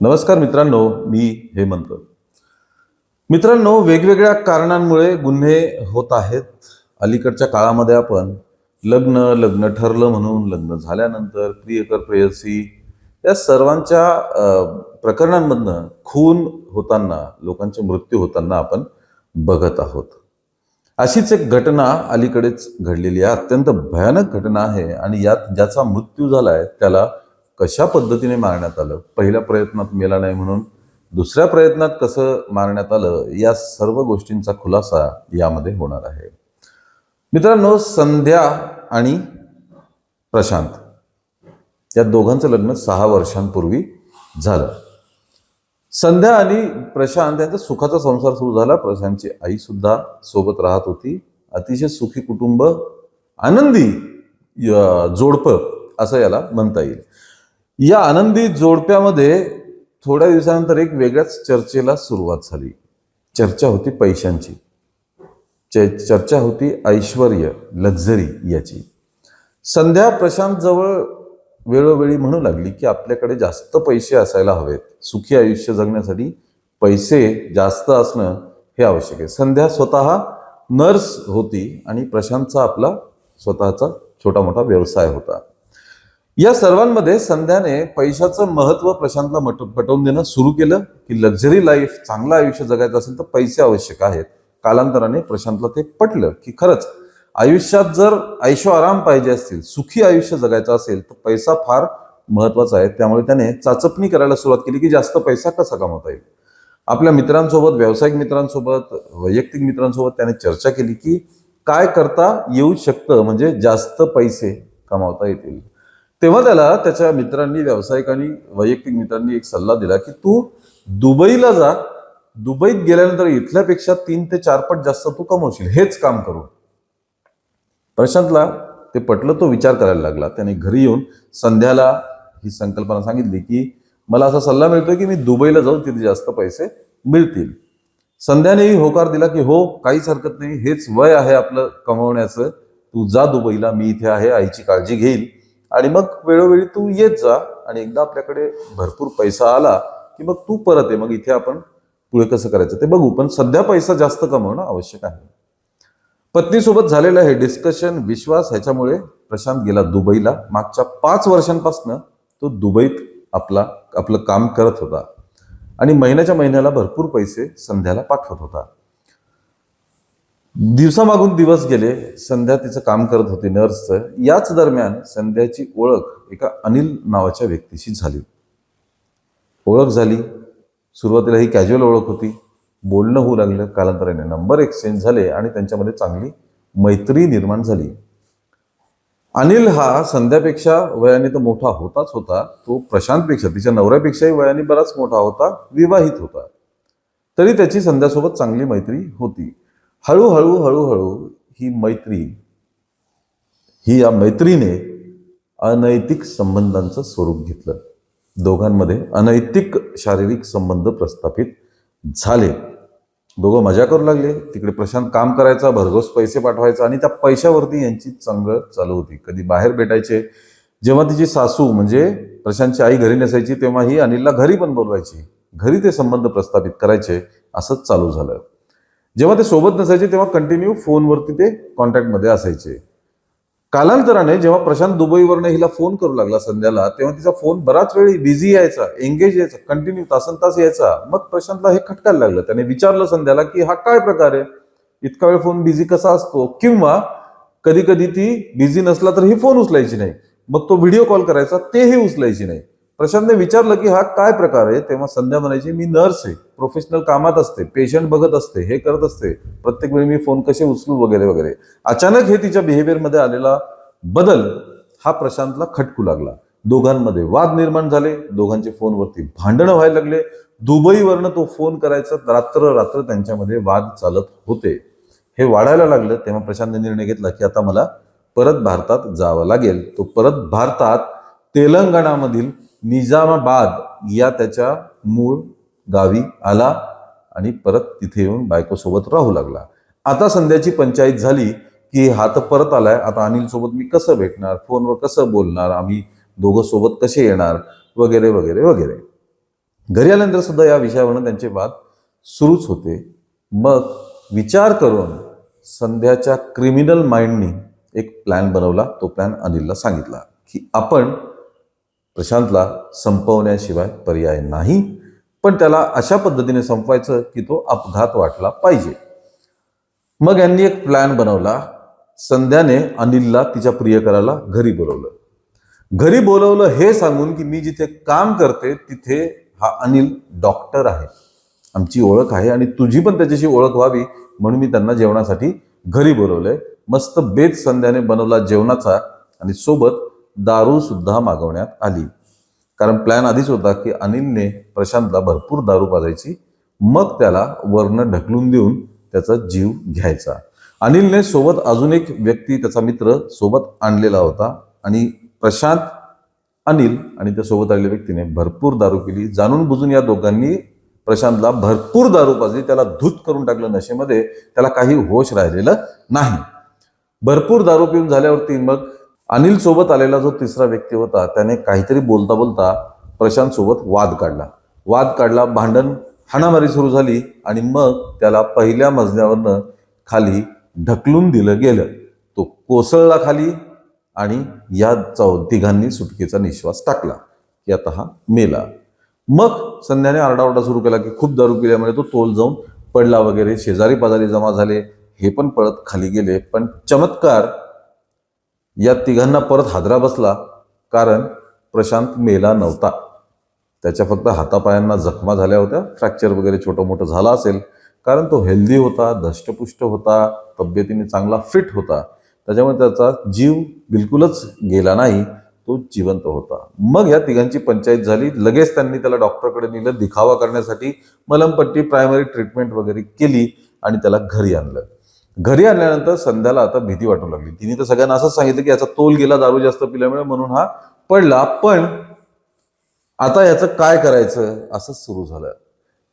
नमस्कार मित्रांनो, मी हेमंत. मित्रांनो, वेगवेगळ्या कारणांमुळे गुन्हे होत आहेत. अलीकडच्या काळामध्ये आपण लग्न लग्न ठरलं म्हणून लग्न झाल्यानंतर प्रियकर प्रेयसी या सर्वांच्या प्रकरणांमधनं खून होताना, लोकांचे मृत्यू होताना आपण बघत आहोत. अशीच एक घटना अलीकडेच घडलेली आहे. अत्यंत भयानक घटना आहे आणि यात ज्याचा मृत्यू झालाय त्याला कशा पद्धतीने मारण्यात आलं, पहिल्या प्रयत्नात मेला नाही म्हणून दुसऱ्या प्रयत्नात कसं मारण्यात आलं, या सर्व गोष्टींचा खुलासा यामध्ये होणार आहे. मित्रांनो, संध्या आणि प्रशांत या दोघांचं लग्न 6 वर्षांपूर्वी झालं. संध्या आणि प्रशांत यांचा सुखाचा संसार सुरू झाला. प्रशांतची आई सुद्धा सोबत राहत होती. अतिशय सुखी कुटुंब, आनंदी जोडपं असं याला म्हणता येईल. या आनंदी जोडप्यामध्ये थोड्या दिवसानंतर एक वेगळ्याच चर्चेला सुरुवात झाली. चर्चा होती पैशांची, चर्चा होती ऐश्वर्य, लक्झरी याची. संध्या प्रशांत जवळ वेळोवेळी म्हणू लागली की आपल्याकडे जास्त पैसे असायला हवेत. सुखी आयुष्य जगण्यासाठी पैसे जास्त असणं हे आवश्यक आहे. संध्या स्वतः नर्स होती आणि प्रशांतचा आपला स्वतःचा छोटा मोठा व्यवसाय होता. या सर्वांमध्ये संध्याने पैशाचं महत्त्व प्रशांतला पटवून देणं सुरू केलं की लक्झरी लाईफ, चांगलं आयुष्य जगायचं असेल तर पैसे आवश्यक आहेत. कालांतराने प्रशांतला ते पटलं की खरंच आयुष्यात जर ऐशो आराम पाहिजे असतील, सुखी आयुष्य जगायचं असेल तर पैसा फार महत्त्वाचा आहे. त्यामुळे त्याने चाचपणी करायला सुरुवात केली की जास्त पैसा कसा कमवता येईल. आपल्या मित्रांसोबत, व्यावसायिक मित्रांसोबत, वैयक्तिक मित्रांसोबत त्याने चर्चा केली की काय करता येऊ शकतं म्हणजे जास्त पैसे कमावता येतील. तेव्हा त्याला त्याच्या मित्रांनी, व्यावसायिकांनी, वैयक्तिक मित्रांनी एक सल्ला दिला की तू दुबईला जा. दुबईत गेल्यानंतर इथल्यापेक्षा 3 ते 4 पट जास्त तू कमवशील, हेच काम करू. प्रशांतला ते पटलं. तो विचार करायला लागला. त्याने घरी येऊन संध्याला ही संकल्पना सांगितली की मला असा सल्ला मिळतोय की मी दुबईला जाऊन तिथे जास्त पैसे मिळतील. संध्यानेही होकार दिला की हो, काहीच हरकत नाही, हेच वय आहे आपलं कमवण्याचं, तू जा दुबईला, मी इथे आहे, आईची काळजी घेईल आणि मग वेळोवेळी तू येत जा आणि एकदा आपल्याकडे भरपूर पैसा आला की मग तू परत ये, मग इथे आपण पुढे कसं करायचं ते बघू, पण सध्या पैसा जास्त कमवणं आवश्यक आहे. पत्नीसोबत झालेलं हे डिस्कशन, विश्वास, ह्याच्यामुळे प्रशांत गेला दुबईला. मागच्या 5 वर्षांपासून तो दुबईत आपलं काम करत होता आणि महिन्याच्या महिन्याला भरपूर पैसे संध्याला पाठवत होता. दिवसामागून दिवस गेले. संध्या तिचं काम करत होती नर्सचं. याच दरम्यान संध्याची ओळख एका अनिल नावाच्या व्यक्तीशी झाली. ओळख झाली. सुरुवातीला ही कॅज्युअल ओळख होती. बोलणं होऊ लागलं. कालांतराने नंबर एक्सचेंज झाले आणि त्यांच्यामध्ये चांगली मैत्री निर्माण झाली. अनिल हा संध्यापेक्षा वयाने तर मोठा होताच होता. तो प्रशांतपेक्षा, तिच्या नवऱ्यापेक्षाही वयाने बराच मोठा होता, विवाहित होता. तरी त्याची संध्यासोबत चांगली मैत्री होती. हळूहळू या मैत्रीने अनैतिक संबंधांचं स्वरूप घेतलं. दोघांमध्ये अनैतिक शारीरिक संबंध प्रस्थापित झाले. दोघं मजा करू लागले. तिकडे प्रशांत काम करायचा, भरघोस पैसे पाठवायचा आणि त्या पैशावरती यांची चंगळ चालू होती. कधी बाहेर भेटायचे. जेव्हा तिची सासू म्हणजे प्रशांतची आई घरी नसायची तेव्हा ही अनिलला घरी पण बोलवायची. घरी ते संबंध प्रस्थापित करायचे. असंच चालू झालं. जेव्हा ते सोबत नसायचे तेव्हा कंटिन्यू फोनवरती ते कॉन्टॅक्टमध्ये असायचे. कालांतराने जेव्हा प्रशांत दुबईवरनं हिला फोन करू लागला संध्याला, तेव्हा तिचा फोन बराच वेळी बिझी यायचा, एंगेज यायचा, कंटिन्यू तासनतास यायचा. मग प्रशांतला हे खटकायला लागलं. त्याने विचारलं संध्याला की हा काय प्रकार आहे, इतका वेळ फोन बिझी कसा असतो, किंवा कधी कधी ती बिझी नसला तर ही फोन उचलायची नाही. मग तो व्हिडिओ कॉल करायचा, तेही उचलायची नाही. प्रशांतने विचारलं की हा काय प्रकार आहे. तेव्हा संध्या म्हणायची मी नर्स आहे, प्रोफेशनल कामात असते, पेशंट बघत असते, हे करत असते, प्रत्येक वेळी मी फोन कसे उचलू वगैरे वगैरे. अचानक हे तिच्या बिहेवियरमध्ये आलेला बदल हा प्रशांतला खटकू लागला. दोघांमध्ये वाद निर्माण झाले. दोघांचे फोनवरती भांडणं व्हायला लागले. दुबईवरनं तो फोन करायचा, रात्र त्यांच्यामध्ये वाद चालत होते. हे वाढायला लागलं. तेव्हा प्रशांतने निर्णय घेतला की आता मला परत भारतात जावं लागेल. तो परत भारतात तेलंगणामधील निजामाबाद या त्याच्या मूळ गावी आला आणि परत तिथे येऊन बायकोसोबत राहू लागला. आता संध्याची पंचायत झाली की हा तर परत आलाय, आता अनिल सोबत मी कसं भेटणार, फोनवर कसं बोलणार, आम्ही दोघं सोबत कसे येणार, वगैरे वगैरे वगैरे. घरी आल्यानंतर सुद्धा या विषयावरून त्यांचे वाद सुरूच होते. मग विचार करून संध्याच्या क्रिमिनल माइंडनी एक प्लॅन बनवला. तो प्लॅन अनिलला सांगितला की आपण प्रशांतला संपवण्याशिवाय पर्याय नाही, पण त्याला अशा पद्धतीने संपवायचं की तो अपघात वाटला पाहिजे. मग यांनी एक प्लॅन बनवला. संध्याने अनिलला तिच्या प्रियकराला घरी बोलवलं. घरी बोलवलं हे सांगून की मी जिथे काम करते तिथे हा अनिल डॉक्टर आहे, आमची ओळख आहे आणि तुझी पण त्याच्याशी ओळख व्हावी म्हणून मी त्यांना जेवणासाठी घरी बोलवलंय. मस्त बेत संध्याने बनवला जेवणाचा आणि सोबत दारू सुद्धा मागवण्यात आली. कारण प्लॅन आधीच होता की अनिलने प्रशांतला भरपूर दारू पाजायची, मग त्याला वरनं ढकलून देऊन त्याचा जीव घ्यायचा. अनिलने सोबत अजून एक व्यक्ती त्याचा मित्र सोबत आणलेला होता आणि प्रशांत, अनिल आणि त्या सोबत आलेल्या व्यक्तीने भरपूर दारू केली. जाणून बुजून या दोघांनी प्रशांतला भरपूर दारू पाजली, त्याला धूत करून टाकलं नशेमध्ये, त्याला काही होश राहिलेलं नाही. भरपूर दारू पिऊन झाल्यावरती मग अनिल सोबत आलेला जो तिसरा व्यक्ती होता त्याने काहीतरी बोलता बोलता प्रशांत सोबत वाद काढला. भांडण हाणामारी सुरू झाली आणि मग त्याला पहिल्या मजल्यावरनं खाली ढकलून दिलं गेलं. तो कोसळला खाली आणि या तिघांनी सुटकेचा निश्वास टाकला की आता हा मेला. मग संध्याने आरडाओरडा सुरू केला की खूप दारू पिल्यामुळे तो तोल जाऊन पडला वगैरे. शेजारी पाजारी जमा झाले, हे पण पळत खाली गेले. पण चमत्कार, या तिघांना परत हादरा बसला कारण प्रशांत मेला नव्हता. त्याच्या फक्त हातापायांना जखमा झाल्या होत्या, फ्रॅक्चर वगैरे छोटं मोठं झालं असेल, कारण तो हेल्दी होता, धष्टपुष्ट होता, तब्येतीने चांगला फिट होता. त्याच्यामुळे त्याचा जीव बिलकुलच गेला नाही, तो जिवंत होता. मग या तिघांची पंचायत झाली. लगेच त्यांनी त्याला डॉक्टरकडे नेलं दिखावा करण्यासाठी. मलमपट्टी, प्रायमरी ट्रीटमेंट वगैरे केली आणि त्याला घरी आणलं. घरी आणल्यानंतर संध्याला आता भीती वाटू लागली. तिने तर सगळ्यांना असंच सांगितलं की याचा तोल गेला दारू जास्त पिल्यामुळे म्हणून हा पडला, पण आता याचं काय करायचं असं सुरू झालं.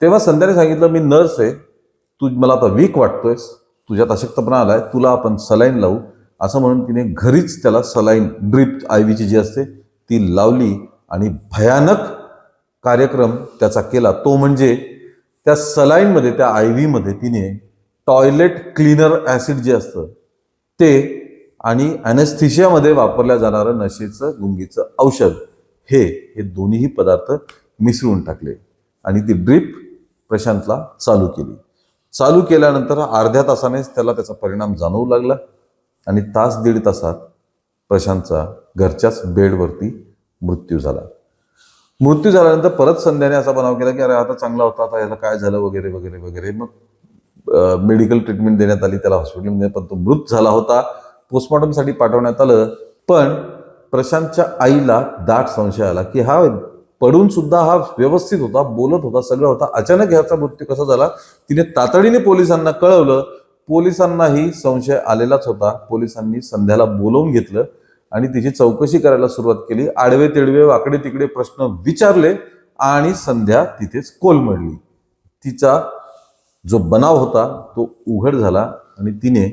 तेव्हा संध्याने सांगितलं, मी नर्स आहे, तू मला आता वीक वाटतोयस, तुझ्यात अशक्तपणा आलाय, तुला आपण सलाईन लावू. असं म्हणून तिने घरीच त्याला सलाईन, ड्रिप आयव्हीची जी असते ती लावली आणि भयानक कार्यक्रम त्याचा केला. तो म्हणजे त्या सलाईनमध्ये, त्या आयव्हीमध्ये तिने टॉयलेट क्लीनर ॲसिड जे असतं ते आणि ॲनेस्थेशियामध्ये वापरल्या जाणारं नशेचं गुंगीचं औषध हे दोन्हीही पदार्थ मिसळून टाकले आणि ती ड्रीप प्रशांतला चालू केल्यानंतर अर्ध्या तासानेच त्याला त्याचा परिणाम जाणवू लागला आणि तास दीड तासात प्रशांतचा घरच्याच बेडवरती मृत्यू झाल्यानंतर परत संध्याने असा बनाव केला की अरे आता चांगला होता, आता याला काय झालं वगैरे वगैरे वगैरे. मग मेडिकल ट्रीटमेंट देण्यात आली त्याला हॉस्पिटलमध्ये, पण तो मृत झाला होता. पोस्टमॉर्टमसाठी पाठवण्यात आलं. पण प्रशांतच्या आईला दाट संशय आला की हा पडून सुद्धा हा व्यवस्थित होता, बोलत होता, सगळं होता, अचानक ह्याचा मृत्यू कसा झाला. तिने तातडीने पोलिसांना कळवलं. पोलिसांनाही संशय आलेलाच होता. पोलिसांनी संध्याला बोलवून घेतलं आणि तिची चौकशी करायला सुरुवात केली. आडवे तिडवे वाकडे तिकडे प्रश्न विचारले आणि संध्या तिथेच कोलमडली. तिचा जो बनाव होता तो उघड झाला आणि तिने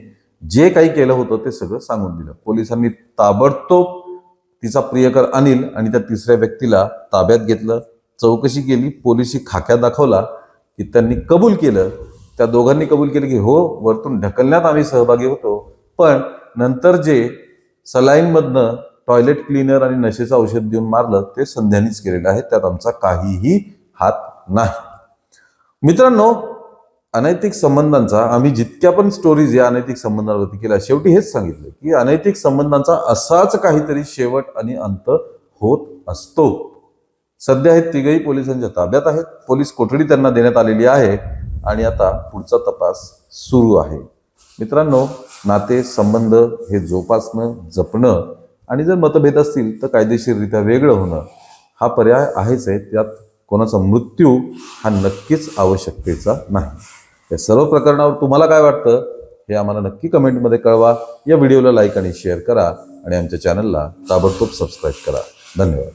जे काही केलं होतं ते सगळं सांगून दिलं. पोलिसांनी ताबडतोब तिचा प्रियकर अनिल आणि त्या तिसऱ्या व्यक्तीला ताब्यात घेतलं. चौकशी केली. पोलिसी खाक्या दाखवला की त्यांनी कबूल केलं. त्या दोघांनी कबूल केलं की हो, वरतून ढकलण्यात आम्ही सहभागी होतो, पण नंतर जे सलाईनमधनं टॉयलेट क्लीनर आणि नशेचं औषध देऊन मारलं ते संध्यानीच केलेलं आहे, त्यात आमचा काहीही हात नाही. मित्रांनो, अनैतिक संबंधांचा आम्ही जितक्या पण स्टोरीज या अनैतिक संबंधांवरती केल्या, शेवटी हेच सांगितलं की अनैतिक संबंधांचा असाच काहीतरी शेवट आणि अंत होत असतो. सध्या हे तिघही पोलिसांच्या ताब्यात आहेत. पोलीस कोठडी त्यांना देण्यात आलेली आहे आणि आता पुढचा तपास सुरू आहे. मित्रांनो, नाते संबंध हे जोपासणं, जपणं आणि जर मतभेद असतील तर कायदेशीररित्या वेगळं होणं हा पर्याय आहेच आहे. त्यात कोणाचा मृत्यू हा नक्कीच आवश्यकतेचा नाही. या सर्व प्रकरणावर तुम्हाला काय वाटतं हे आम्हाला नक्की कमेंटमध्ये कळवा. या व्हिडिओला लाईक आणि शेअर करा आणि आमच्या चॅनलला ताबडतोब सबस्क्राईब करा. धन्यवाद.